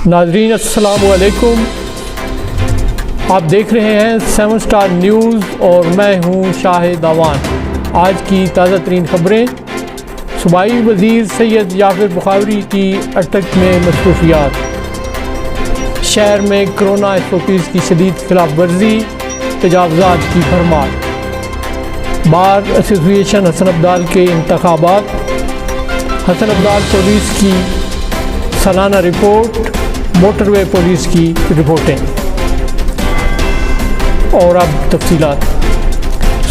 ناظرین السلام علیکم، آپ دیکھ رہے ہیں 7 سٹار نیوز اور میں ہوں شاہد اعوان۔ آج کی تازہ ترین خبریں۔ صوبائی وزیر سید یافر بخاری کی اٹک میں مصروفیات، شہر میں کرونا SOPs کی شدید خلاف ورزی، تجاوزات کی بھرمار، بار ایسوسی ایشن حسن ابدال کے انتخابات، حسن ابدال پولیس کی سالانہ رپورٹ، موٹر وے پولیس کی رپورٹیں اور اب تفصیلات۔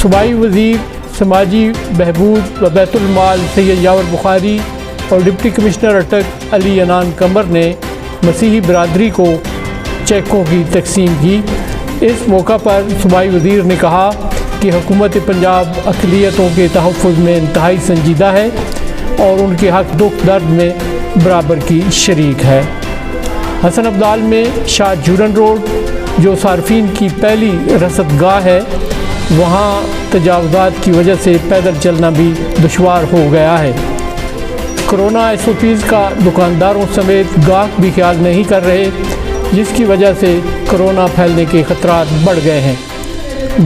صوبائی وزیر سماجی بہبود و بیت المال سید یافر بخاری اور ڈپٹی کمشنر اٹک علی عنان قمر نے مسیحی برادری کو چیکوں کی تقسیم کی۔ اس موقع پر صوبائی وزیر نے کہا کہ حکومت پنجاب اقلیتوں کے تحفظ میں انتہائی سنجیدہ ہے اور ان کے حق دکھ درد میں برابر کی شریک ہے۔ حسن ابدال میں شاہ جورن روڈ جو صارفین کی پہلی رصد گاہ ہے، وہاں تجاوزات کی وجہ سے پیدل چلنا بھی دشوار ہو گیا ہے۔ کرونا SOPs کا دکانداروں سمیت گاہک بھی خیال نہیں کر رہے، جس کی وجہ سے کرونا پھیلنے کے خطرات بڑھ گئے ہیں۔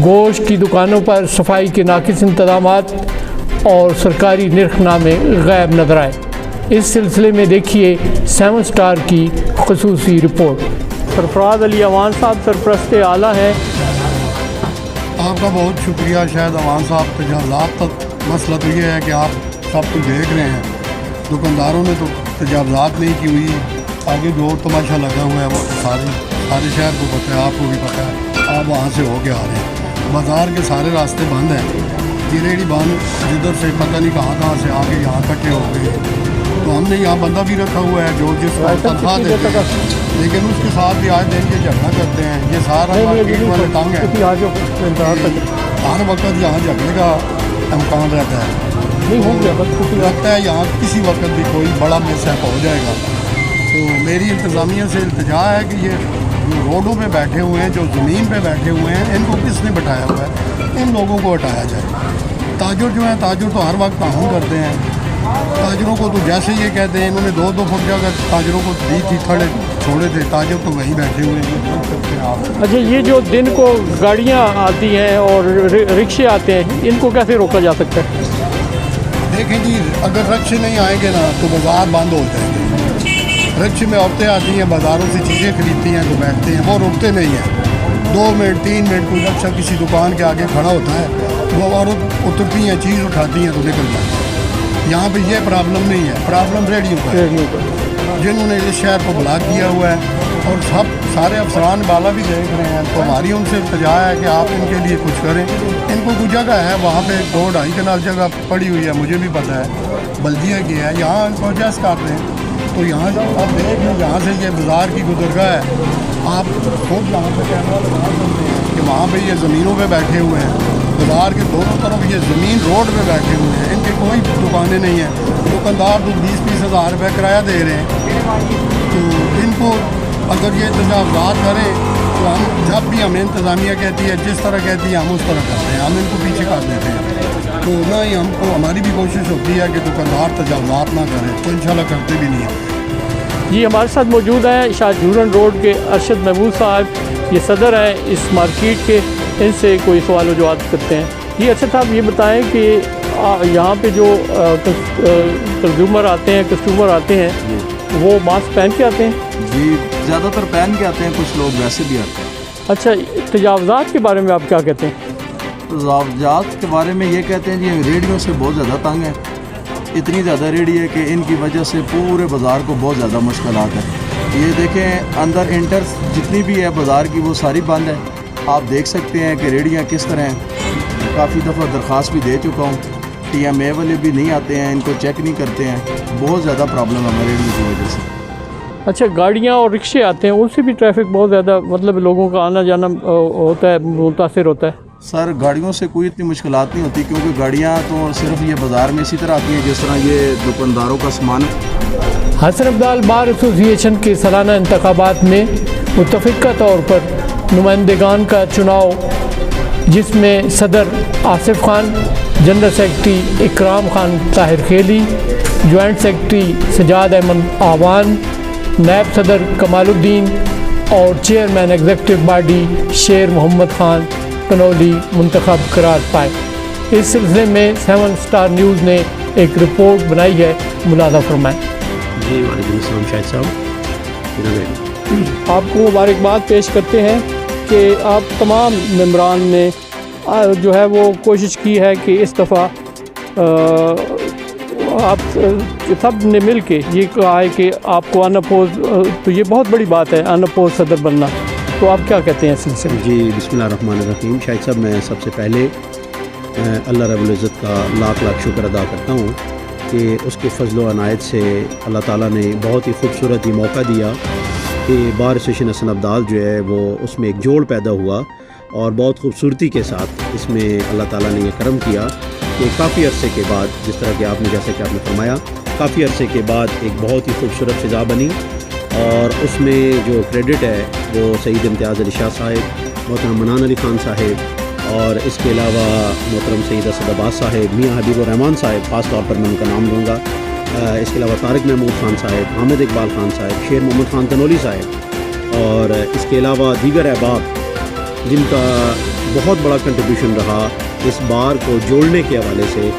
گوشت کی دکانوں پر صفائی کے ناقص انتظامات اور سرکاری نرخ نامے غائب نظر آئے۔ اس سلسلے میں دیکھیے 7 سٹار کی خصوصی رپورٹ۔ سرفراز علی اعوان صاحب سرپرست اعلیٰ ہیں۔ آپ کا بہت شکریہ شاہد اعوان صاحب۔ تجاوزات کا مسئلہ تو یہ ہے کہ آپ سب کچھ دیکھ رہے ہیں، دکانداروں نے تو تجاوزات نہیں کی ہوئی، آگے جو تماشا لگا ہوا ہے وہ سارے شہر کو پتہ ہے، آپ کو بھی پتہ ہے، آپ وہاں سے ہو کے آ رہے ہیں۔ بازار کے سارے راستے بند ہیں، یہ ریڑھی بند جدھر سے پتہ نہیں کہاں سے آ کے یہاں اکٹھے ہو گئے، تو ہم نے یہاں بندہ بھی رکھا ہوا ہے جو جس کو تنخواہ دیتے ہیں، لیکن اس کے ساتھ بھی آج دن کے جھگڑا کرتے ہیں۔ یہ سارا مارکیٹ والے تنگ ہے، ہر وقت یہاں جھگڑے کا امکان رہتا ہے، لگتا ہے یہاں کسی وقت بھی کوئی بڑا مس ہو جائے گا۔ تو میری انتظامیہ سے التجا ہے کہ یہ جو روڈوں پہ بیٹھے ہوئے ہیں، جو زمین پہ بیٹھے ہوئے ہیں، ان کو کس نے بٹھایا ہوا ہے، ان لوگوں کو ہٹایا جائے۔ تاجر جو ہیں، تاجر تو ہر وقت تعاون کرتے ہیں، تاجروں کو تو جیسے یہ کہتے ہیں، انہوں نے 2 فٹ جگہ تاجروں کو دی تھی، کھڑے چھوڑے تھے، تاجر تو وہیں بیٹھے ہوئے ہیں۔ اچھا، یہ جو دن کو گاڑیاں آتی ہیں اور رکشے آتے ہیں، ان کو کیسے روکا جا سکتا ہے؟ دیکھیں جی، اگر رکشے نہیں آئیں گے نا تو بازار بند ہو جائیں گے۔ رکشے میں عورتیں آتی ہیں، بازاروں سے چیزیں خریدتی ہیں، تو بیٹھتے ہیں، وہ رکتے نہیں ہیں۔ 2 منٹ 3 منٹ کوئی رکشا کسی دکان کے آگے کھڑا ہوتا ہے، وہ عورت اترتی ہیں، چیز اٹھاتی ہیں تو نکل جاتی ہیں۔ یہاں پہ یہ پرابلم نہیں ہے، پرابلم ریڈیو کا ہے، جنہوں نے اس شہر کو بلاک کیا ہوا ہے، اور سارے افسران بالا بھی دیکھ رہے ہیں، تو ہماری ان سے التجا ہے کہ آپ ان کے لیے کچھ کریں۔ ان کو کچھ جگہ ہے وہاں پہ 2-2.5 کنال جگہ پڑی ہوئی ہے، مجھے بھی پتہ ہے، بلدیہ کی ہے، یہاں ان کو ایڈجسٹ کرتے ہیں۔ تو یہاں آپ دیکھ لیں، یہاں سے یہ بازار کی گزرگاہ ہے، آپ خود یہاں پہ کیمرہ لگا سکتے ہیں کہ وہاں پہ یہ زمینوں پہ بیٹھے ہوئے ہیں، بازار کے دونوں طرف یہ زمین روڈ پہ بیٹھے ہوئے ہیں، ان کی کوئی دکانیں نہیں ہیں، دکاندار تو 20-20 ہزار روپے کرایہ دے رہے ہیں۔ تو ان کو اگر یہ تجاوزات کریں تو ہم جب بھی ہمیں انتظامیہ کہتی ہے، جس طرح کہتی ہے، ہم اس طرح کرتے ہیں، ہم ان کو پیچھے کر دیتے ہیں۔ تو نہ ہی ہم کو، ہماری بھی کوشش ہوتی ہے کہ دکاندار تجاوزات نہ کریں، تو انشاءاللہ کرتے بھی نہیں ہیں۔ جی، ہمارے ساتھ موجود ہیں شاہ جورن روڈ کے ارشد محمود صاحب، یہ صدر ہیں اس مارکیٹ کے، ان سے کوئی سوال و جواب کرتے ہیں۔ جی ارشد صاحب، یہ بتائیں کہ یہاں پہ جو کنزیومر آتے ہیں، کسٹمر آتے ہیں، وہ ماسک پہن کے آتے ہیں؟ جی، زیادہ تر پہن کے آتے ہیں، کچھ لوگ ویسے بھی آتے ہیں۔ اچھا، تجاوزات کے بارے میں آپ کیا کہتے ہیں؟ تجاوزات کے بارے میں یہ کہتے ہیں جی، ریڑھیوں سے بہت زیادہ تنگ ہے، اتنی زیادہ ریڑھی ہے کہ ان کی وجہ سے پورے بازار کو بہت زیادہ مشکلات ہیں۔ یہ دیکھیں، اندر انٹر جتنی بھی ہے بازار کی، وہ ساری بند ہے۔ آپ دیکھ سکتے ہیں کہ ریڑھیاں کس طرح ہیں۔ کافی دفعہ درخواست بھی دے چکا ہوں، TMA والے بھی نہیں آتے ہیں، ان کو چیک نہیں کرتے ہیں، بہت زیادہ پرابلم ہے ہمارے ریڑھیوں کی وجہ سے۔ اچھا، گاڑیاں اور رکشے آتے ہیں، ان سے بھی ٹریفک بہت زیادہ، مطلب لوگوں کا آنا جانا ہوتا ہے، متاثر ہوتا ہے؟ سر، گاڑیوں سے کوئی اتنی مشکلات نہیں ہوتی، کیونکہ گاڑیاں تو صرف یہ بازار میں اسی طرح آتی ہیں جس طرح یہ دکانداروں کا سامان ہے۔ حسن ابدال بار ایسوسی ایشن کے سالانہ انتخابات میں متفقہ طور پر نمائندگان کا چناؤ، جس میں صدر آصف خان، جنرل سیکرٹری اکرام خان طاہر خیلی، جوائنٹ سیکرٹری سجاد احمد اعوان، نائب صدر کمال الدین اور چیئرمین ایگزیکٹو باڈی شیر محمد خان کنولی منتخب قرار پائے۔ اس سلسلے میں 7 اسٹار نیوز نے ایک رپورٹ بنائی ہے، ملاحظہ فرمائیں۔ جی وعلیکم السلام شاہد صاحب، آپ کو مبارکباد پیش کرتے ہیں کہ آپ تمام ممبران نے جو ہے وہ کوشش کی ہے کہ اس دفعہ آپ سب نے مل کے یہ کہا ہے کہ آپ کو ان اپوز، تو یہ بہت بڑی بات ہے ان اپوز صدر بننا، تو آپ کیا کہتے ہیں اس سلسلے میں؟ جی بسم اللہ الرحمن الرحیم۔ شاہد صاحب، میں سب سے پہلے اللہ رب العزت کا لاکھ لاکھ شکر ادا کرتا ہوں کہ اس کے فضل و عنایت سے اللہ تعالیٰ نے بہت ہی خوبصورت موقع دیا کہ بار ایسوسیشن حسن عبدال جو ہے وہ اس میں ایک جوڑ پیدا ہوا، اور بہت خوبصورتی کے ساتھ اس میں اللہ تعالیٰ نے یہ کرم کیا کہ کافی عرصے کے بعد، جس طرح کہ آپ نے جیسا کہ آپ نے فرمایا، کافی عرصے کے بعد ایک بہت ہی خوبصورت فضا بنی، اور اس میں جو کریڈٹ ہے وہ سعید امتیاز علی شاہ صاحب، محترم منان علی خان صاحب، اور اس کے علاوہ محترم سید اسد عباس صاحب، میاں حبیب الرحمان صاحب، خاص طور پر میں ان کا نام لوں گا، اس کے علاوہ طارق محمود خان صاحب، حامد اقبال خان صاحب، شیر محمد خان تنولی صاحب، اور اس کے علاوہ دیگر احباب جن کا بہت بڑا کنٹریبیوشن رہا اس بار کو جوڑنے کے حوالے سے،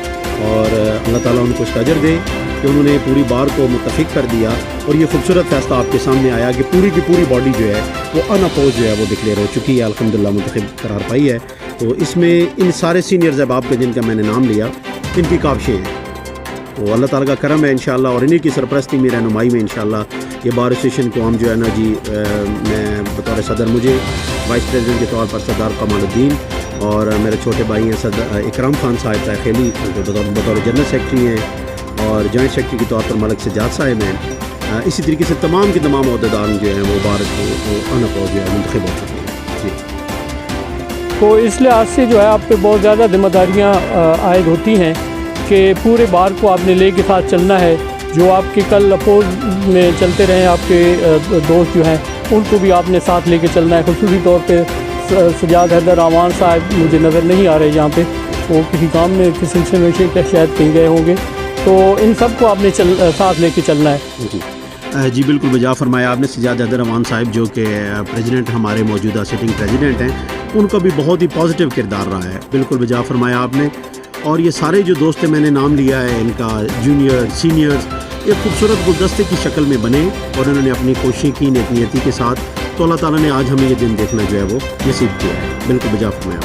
اور اللہ تعالیٰ ان کو اس کا اجر دے کہ انہوں نے پوری بار کو متفق کر دیا، اور یہ خوبصورت فیصلہ آپ کے سامنے آیا کہ پوری کی پوری باڈی جو ہے وہ ان اپوز جو ہے وہ ڈکلیئر ہو چکی ہے، الحمدللہ منتخب قرار پائی ہے۔ تو اس میں ان سارے سینئرز احباب کے جن کا میں نے نام لیا، ان کی کاوشیں ہیں، تو اللہ تعالیٰ کا کرم ہے انشاءاللہ، اور انہی کی سرپرستی میں، رہنمائی میں انشاءاللہ یہ بار ایسوسیشن کو ہم جو ہے نا جی، میں بطور صدر، مجھے وائس پریزیڈنٹ کے طور پر سردار کمال الدین، اور میرے چھوٹے بھائی ہیں صدر اکرام خان صاحب طائخیلی، بطور جنرل سیکرٹری ہیں، اور جوائنٹ سیکرٹری کے طور پر ملک سجاد صاحب ہیں۔ اسی طریقے سے تمام کے تمام عہدیدار جو ہیں وہ بار کو ان اپوز جو ہے منتخب ہو چکے ہیں۔ جی، تو اس لحاظ سے جو ہے آپ پہ بہت زیادہ ذمہ داریاں عائد ہوتی ہیں کہ پورے بار کو آپ نے لے کے ساتھ چلنا ہے۔ جو آپ کے کل اپوز میں چلتے رہے آپ کے دوست جو ہیں، ان کو بھی آپ نے ساتھ لے کے چلنا ہے۔ خصوصی طور پہ سجاد حیدر اعوان صاحب مجھے نظر نہیں آ رہے یہاں پہ، وہ کسی کام میں کسی سلسلے میں شاید کہیں گئے ہوں گے، تو ان سب کو آپ نے ساتھ لے کے چلنا ہے۔ جی بالکل بجا فرمایا آپ نے۔ سجاد حیدر اعوان صاحب جو کہ پریزیڈنٹ ہمارے موجودہ سٹنگ پریزیڈنٹ ہیں، ان کا بھی بہت ہی پازیٹیو کردار رہا ہے، بالکل بجا فرمایا آپ نے۔ اور یہ سارے جو دوست میں نے نام لیا ہے، ان کا جونیئر سینئرز ایک خوبصورت گلدستے کی شکل میں بنے، اور انہوں نے اپنی کوششیں کی نیتی کے ساتھ، تو اللہ تعالیٰ نے آج ہمیں یہ دن دیکھنا جو ہے وہ نصیب کیا ہے، بالکل بجا فرمایا۔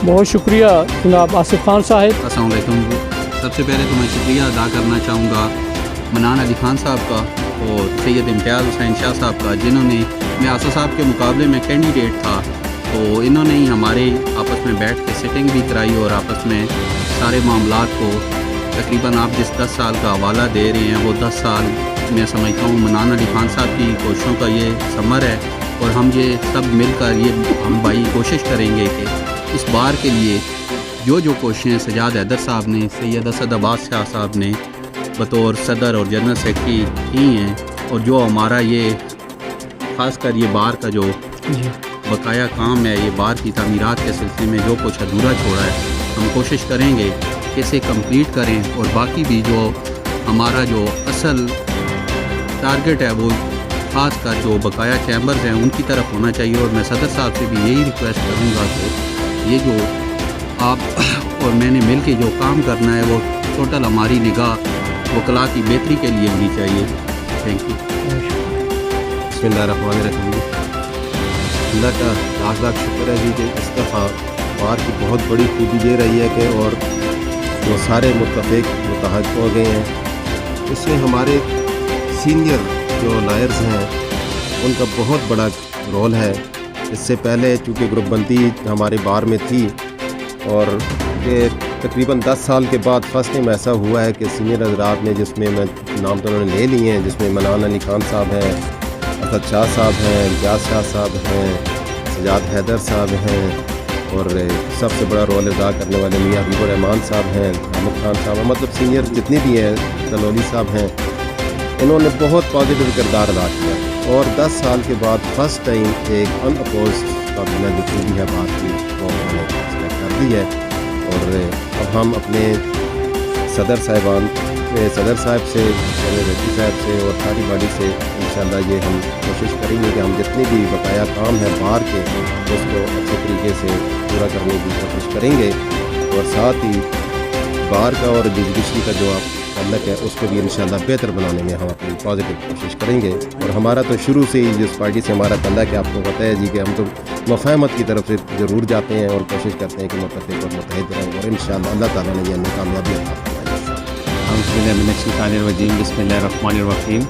بہت شکریہ جناب آصف خان صاحب۔ السلام علیکم۔ سب سے پہلے تو میں شکریہ ادا کرنا چاہوں گا منان علی خان صاحب کا اور سید امتیاز حسین شاہ صاحب کا، جنہوں نے، میں آصف صاحب کے مقابلے میں کینڈیڈیٹ تھا، تو انہوں نے ہی ہمارے آپس میں بیٹھ کے سٹنگ بھی کرائی، اور آپس میں سارے معاملات کو تقریباً آپ جس 10 سال کا حوالہ دے رہے ہیں، وہ 10 سال میں سمجھتا ہوں منان علی خان صاحب کی کوششوں کا یہ ثمر ہے، اور ہم یہ سب مل کر یہ ہم بھائی کوشش کریں گے کہ اس بار کے لیے جو کوششیں سجاد حیدر صاحب نے، سید اسد عباس شاہ صاحب نے بطور صدر اور جنرل سیکرٹری کی ہیں، اور جو ہمارا یہ خاص کر یہ بار کا جو بقایا کام ہے، یہ بار کی تعمیرات کے سلسلے میں جو کچھ ادھورا چھوڑا ہے، ہم کوشش کریں گے کہ اسے کمپلیٹ کریں، اور باقی بھی جو ہمارا جو اصل ٹارگٹ ہے، وہ خاص کر جو بقایا چیمبرز ہیں ان کی طرف ہونا چاہیے۔ اور میں صدر صاحب سے بھی یہی ریکویسٹ کروں گا کہ یہ جو آپ اور میں نے مل کے جو کام کرنا ہے، وہ ٹوٹل ہماری نگاہ وکلا کی بہتری کے لیے ہونی چاہیے۔ Thank you. بسم اللہ الرحمن الرحیم۔ اللہ کا لاکھ لاکھ شکر ہے جی کہ اس دفعہ بار کی بہت بڑی خوبی یہ رہی ہے کہ اور وہ سارے متحد ہو گئے ہیں۔ اس میں ہمارے سینئر جو لائرز ہیں ان کا بہت بڑا رول ہے۔ اس سے پہلے چونکہ گروپ بندی ہمارے بار میں تھی، اور یہ تقریباً 10 سال کے بعد فرسٹ ٹائم ایسا ہوا ہے کہ سینئر حضرات نے، جس میں میں نام تو انہوں نے لے لیے ہیں، جس میں منان علی خان صاحب ہیں، اسد شاہ صاحب ہیں، امتیاز شاہ صاحب ہیں، سجاد حیدر صاحب ہیں، اور سب سے بڑا رول ادا کرنے والے میاں حبیب الرحمان صاحب ہیں، حامد خان صاحب ہیں، مطلب سینئر جتنے بھی ہیں، تنولی صاحب ہیں، انہوں نے بہت پازیٹیو کردار ادا کیا، اور 10 سال کے بعد فرسٹ ٹائم ایک ان اپوز کابینہ جو خوبی ہے بات کی وہ انہوں نے سلیکٹ کر دی ہے۔ اور اب ہم اپنے صدر صاحبان صدر صاحب سے، رفیع صاحب سے اور ساری باڈی سے انشاءاللہ یہ ہم کوشش کریں گے کہ ہم جتنے بھی بقایا کام ہیں باہر کے اس کو اچھے طریقے سے پورا کرنے کی کوشش کریں گے، اور ساتھ ہی باہر کا اور جوڈیشری کا جو تعلق ہے اس کو بھی انشاءاللہ بہتر بنانے میں ہم اپنی پازیٹیو کوشش کریں گے۔ اور ہمارا تو شروع سے ہی جس پارٹی سے ہمارا تعلق ہے آپ کو پتہ ہے جی کہ ہم تو مفاہمت کی طرف سے ضرور جاتے ہیں اور کوشش کرتے ہیں کہ متفق اور متحد رہیں، اور انشاءاللہ اللہ تعالیٰ نے یہ ہمیں کامیابی عطا فرمائے۔ بسم اللہ الرحمن الرحیم۔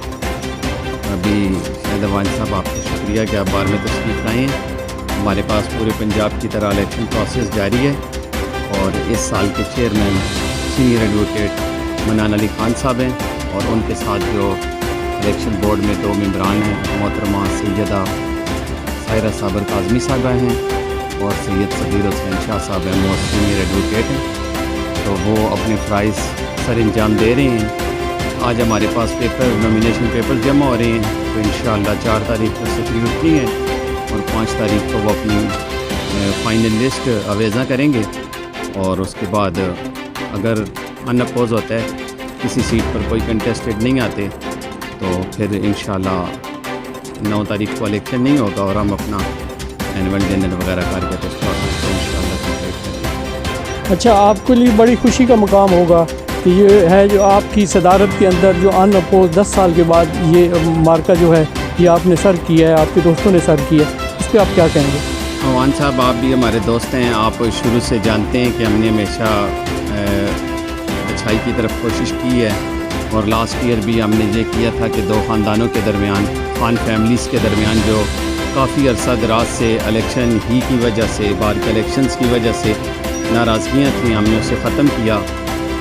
ابھی شاہد افغان صاحب آپ کا شکریہ کہ آپ بار میں تشریف لائے ہیں۔ ہمارے پاس پورے پنجاب کی طرح الیکشن پروسیس جاری ہے، اور اس سال کے چیئرمین سینئر ایڈوکیٹ منان علی خان صاحب ہیں، اور ان کے ساتھ جو الیکشن بورڈ میں 2 ممبران ہیں، محترمہ سیدہ سائرہ صابر کاظمی صاحبہ ہیں اور سید صغیر حسین شاہ صاحب ہیں، وہ سینئر ایڈوکیٹ ہیں، تو وہ اپنے فرائض سر انجام دے رہے ہیں۔ آج ہمارے پاس نومینیشن پیپر جمع ہو رہے ہیں، تو انشاءاللہ 4 تاریخ کو سکری اٹھنی ہے اور 5 تاریخ کو وہ اپنی فائنل لسٹ آویزاں کریں گے، اور اس کے بعد اگر ان اپوز ہوتا ہے، کسی سیٹ پر کوئی کنٹیسٹڈ نہیں آتے، تو پھر انشاءاللہ 9 تاریخ کو الیکشن نہیں ہوگا، اور ہم اپنا اینول ڈنر وغیرہ کر کے اس پروسیس کو انشاءاللہ کمپلیٹ کریں گے۔ اچھا، آپ کے لیے بڑی خوشی کا مقام ہوگا کہ یہ ہے جو آپ کی صدارت کے اندر جو ان اپوز 10 سال کے بعد یہ مارکہ جو ہے یہ آپ نے سر کیا ہے، آپ کے دوستوں نے سر کیا ہے، اس پہ آپ کیا کہیں گے؟ عوان صاحب، آپ بھی ہمارے دوست ہیں، آپ شروع سے جانتے ہیں کہ ہم نے ہمیشہ اچھائی کی طرف کوشش کی ہے، اور لاسٹ ایئر بھی ہم نے یہ کیا تھا کہ 2 خاندانوں کے درمیان، خان فیملیز کے درمیان جو کافی عرصہ دراز سے الیکشن ہی کی وجہ سے، بار کے الیکشنز کی وجہ سے ناراضگیاں تھیں، ہم نے اسے ختم کیا۔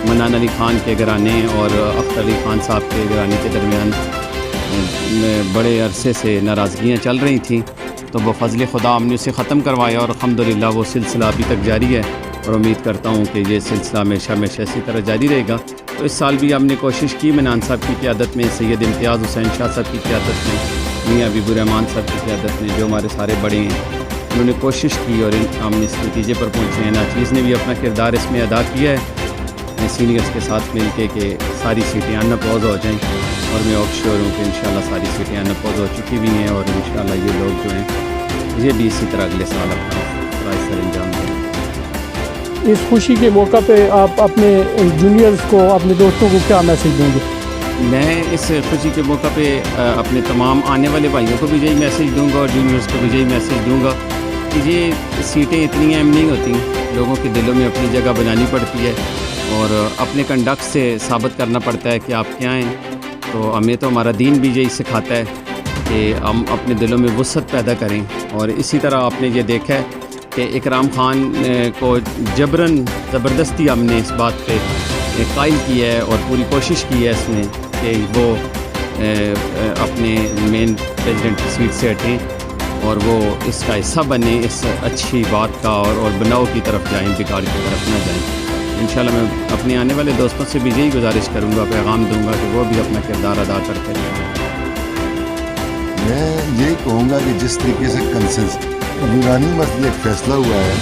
منان علی خان کے گھرانے اور اختر علی خان صاحب کے گھرانے کے درمیان بڑے عرصے سے ناراضگیاں چل رہی تھیں، تو بفضل خدا ہم نے اسے ختم کروایا، اور الحمدللہ وہ سلسلہ ابھی تک جاری ہے، اور امید کرتا ہوں کہ یہ سلسلہ ہمیشہ اسی طرح جاری رہے گا۔ تو اس سال بھی ہم نے کوشش کی، منان صاحب کی قیادت میں، سید امتیاز حسین شاہ صاحب کی قیادت میں، میاں حبیب الرحمان صاحب کی قیادت میں، جو ہمارے سارے بڑے ہیں، انہوں نے کوشش کی، اور ہم اس نتیجے پر پہنچے ہیں۔ ناچیز نے بھی اپنا کردار اس میں ادا کیا ہے سینئرز کے ساتھ مل کے کہ ساری سیٹیں ان اپوز ہو جائیں، اور میں اور شیور ہوں کہ انشاءاللہ ساری سیٹیں ان اپوز ہو چکی بھی ہیں، اور انشاءاللہ یہ لوگ جو ہیں یہ بھی اسی طرح اگلے سال اپنا فرائض سر انجام دیں۔ اس خوشی کے موقع پہ آپ اپنے جونیئرز کو، اپنے دوستوں کو کیا میسیج دیں گے؟ میں اس خوشی کے موقع پہ اپنے تمام آنے والے بھائیوں کو بھی یہی میسیج دوں گا، اور جونیئرز کو بھی یہی میسیج دوں گا کہ یہ سیٹیں اتنی اہم نہیں ہوتی، لوگوں کے دلوں میں اپنی جگہ بنانی پڑتی ہے، اور اپنے کنڈکٹ سے ثابت کرنا پڑتا ہے کہ آپ کیا ہیں۔ تو ہمیں تو ہمارا دین بھی یہی سکھاتا ہے کہ ہم اپنے دلوں میں وسعت پیدا کریں، اور اسی طرح آپ نے یہ دیکھا ہے کہ اکرام خان کو جبراً زبردستی ہم نے اس بات پہ قائل کیا ہے، اور پوری کوشش کی ہے اس میں کہ وہ اپنے مین پریزیڈنٹ کی سیٹ سے ہٹیں، اور وہ اس کا حصہ بنیں، اس اچھی بات کا، اور بناؤ کی طرف جائیں، بگاڑ کی طرف نہ جائیں۔ انشاءاللہ میں اپنے آنے والے دوستوں سے بھی یہی گزارش کروں گا، پیغام دوں گا کہ وہ بھی اپنا کردار ادا کرتے رہیں۔ میں یہی کہوں گا کہ جس طریقے سے یونانی مسئلے ایک فیصلہ ہوا ہے،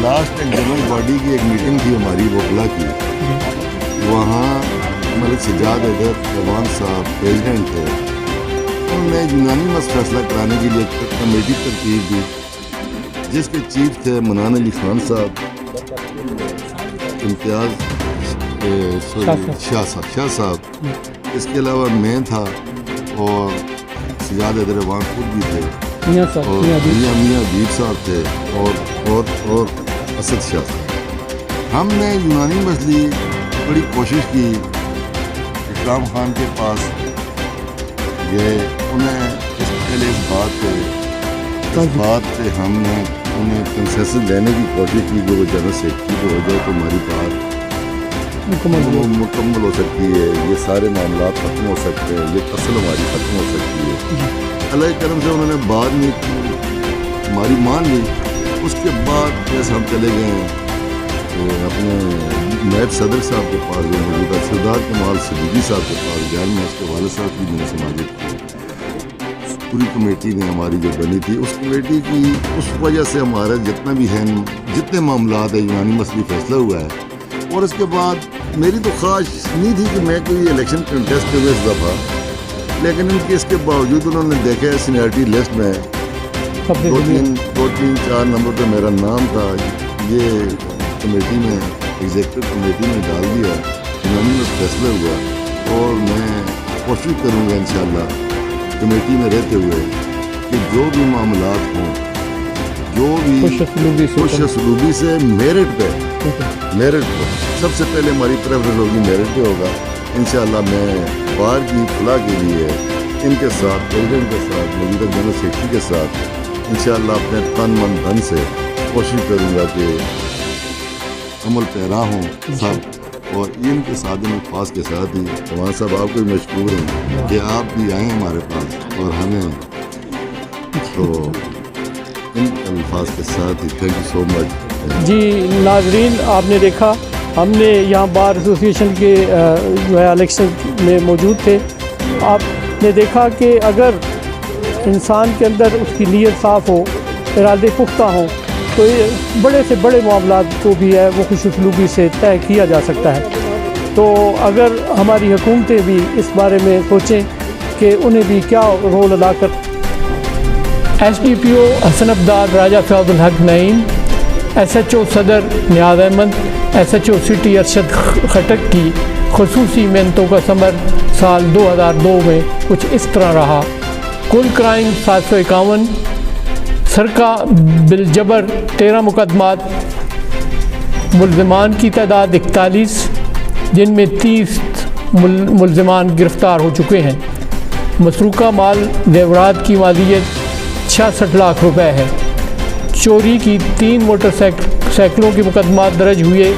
لاسٹ ایک جنرل باڈی کی ایک میٹنگ تھی ہماری وکلا کی، وہاں ملک سجاد حیدر ایوان صاحب پریزیڈنٹ تھے، انہوں نے یونانی مسئلہ فیصلہ کرانے کے لیے ایک کمیٹی ترتیب دی، جس کے چیف تھے منان علی خان صاحب، امتیاز شاہ صاحب، اس کے علاوہ میں تھا، اور سجاد حیدر ایوان خود بھی تھے، اور میاں حبیب صاحب تھے، اور اسد شاہ صاحب۔ ہم نے یونانی مسئلے بڑی کوشش کی، اکرام خان کے پاس گئے، انہیں پہلے اس بات پہ ہم نے انہیں کنسیشن لینے کی کوشش کی کہ وہ جنرل سیکرٹری ہو جائے تو ہماری بات مکمل ہو سکتی ہے، یہ سارے معاملات ختم ہو سکتے ہیں، یہ فصل ہماری ختم ہو سکتی ہے۔ اللہ کرم سے انہوں نے بعد میں ہماری مان لی۔ اس کے بعد جیسے ہم چلے گئے ہیں اپنے نائب صدر صاحب کے پاس، جو موجودہ سردار کمال صدیقی صاحب کے پاس گیا، میں اس کے والد صاحب کی میں نے سماجت کی، پوری کمیٹی نے ہماری جو بنی تھی، اس کمیٹی کی اس وجہ سے ہمارا جتنا بھی ہے، جتنے معاملات ہیں یونانی مسئلے فیصلہ ہوا ہے، اور اس کے بعد میری تو خواہش نہیں تھی کہ میں کوئی الیکشن کنٹیسٹ کروں اس دفعہ، لیکن ان کے اس کے باوجود انہوں نے دیکھا ہے سینئرٹی لسٹ میں دو تین چار نمبر پہ میرا نام تھا، یہ کمیٹی میں ایگزیکٹو کمیٹی میں ڈال دیا، یونانیمس فیصلہ ہوا، اور میں کوشش کروں گا انشاءاللہ کمیٹی میں رہتے ہوئے کہ جو بھی معاملات ہوں، جو بھی خوش اسلوبی سے میرٹ پہ سب سے پہلے ہماری پریفرنس ہوگی میرٹ پہ ہوگا انشاءاللہ۔ میں بار کی فلاح کے لیے ان کے ساتھ پریزیڈنٹ کے ساتھ موجودہ جنرل سیکرٹری کے ساتھ انشاءاللہ اپنے تن من دھن سے کوشش کروں گا کہ عمل پیرا ہوں سب، اور ان کے ساتھ ان الفاظ کے ساتھ ہی جوان صاحب آپ کو بھی مشکور ہوں کہ آپ بھی آئیں ہمارے پاس اور ہمیں، تو ان الفاظ کے ساتھ ہی تھینک یو سو مچ۔ جی ناظرین، آپ نے دیکھا ہم نے یہاں بار ایسوسیشن کے جو ہے الیکشن میں موجود تھے، آپ نے دیکھا کہ اگر انسان کے اندر اس کی نیت صاف ہو، ارادے پختہ ہوں، تو یہ بڑے سے بڑے معاملات کو بھی ہے وہ خوش اسلوبی سے طے کیا جا سکتا ہے۔ تو اگر ہماری حکومتیں بھی اس بارے میں سوچیں کہ انہیں بھی کیا رول ادا کر۔ S D P O Hassan Abdar Raja Fayyaz Ulhaq Naeem, S H O Saddar Niaz Ahmed, S H O city Arshad Khattak کی خصوصی محنتوں کا ثمر سال 2002 میں کچھ اس طرح رہا۔ کل کرائم 751، سرقہ بالجبر 13 مقدمات، ملزمان کی تعداد 41، جن میں 30 ملزمان گرفتار ہو چکے ہیں۔ مسروقہ مال زیورات کی مالیت 66 لاکھ روپے ہے۔ چوری کی 3 موٹر سائیکلوں کے مقدمات درج ہوئے،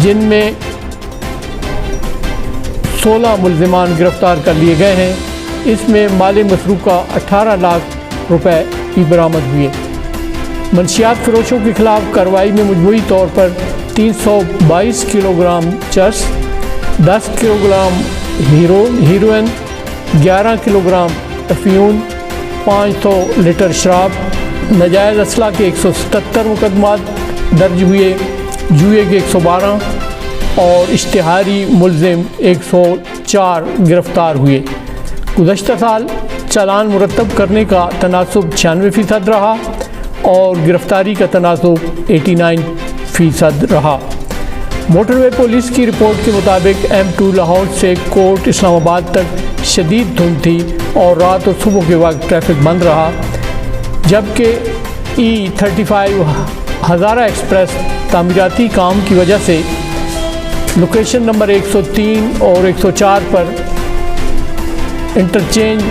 جن میں 16 ملزمان گرفتار کر لیے گئے ہیں۔ اس میں مال مسروقہ 18 لاکھ روپے بھی برآمد ہوئے۔ منشیات فروشوں کے خلاف کارروائی میں مجموعی طور پر 322 کلو گرام چرس، 10 kilo gram heroine, 11 kilo gram افیون، 500 letter شراب، ناجائز اسلحہ کے 177 مقدمات درج ہوئے، جوئے کے 112 اور اشتہاری ملزم 104 گرفتار ہوئے۔ گزشتہ سال چالان مرتب کرنے کا تناسب 96% رہا اور گرفتاری کا تناسب 89% رہا۔ موٹر وے پولیس کی رپورٹ کے مطابق M2 لاہور سے کوٹ اسلام آباد تک شدید دھند تھی اور رات اور صبح کے وقت ٹریفک بند رہا، جبکہ E35 ہزارہ ایکسپریس تعمیراتی کام کی وجہ سے لوکیشن نمبر 103 اور 104 پر انٹرچینج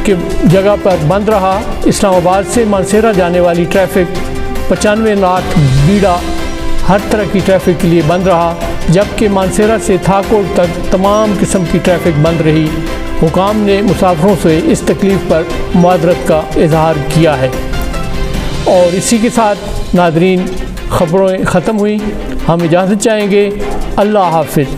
کی جگہ پر بند رہا۔ اسلام آباد سے مانسہرہ جانے والی ٹریفک 95 نارتھ بیڑا ہر طرح کی ٹریفک کے لیے بند رہا، جبکہ مانسہرہ سے تھاکوٹ تک تمام قسم کی ٹریفک بند رہی۔ حکام نے مسافروں سے اس تکلیف پر معذرت کا اظہار کیا ہے۔ اور اسی کے ساتھ ناظرین خبریں ختم ہوئیں، ہم اجازت چاہیں گے۔ اللہ حافظ۔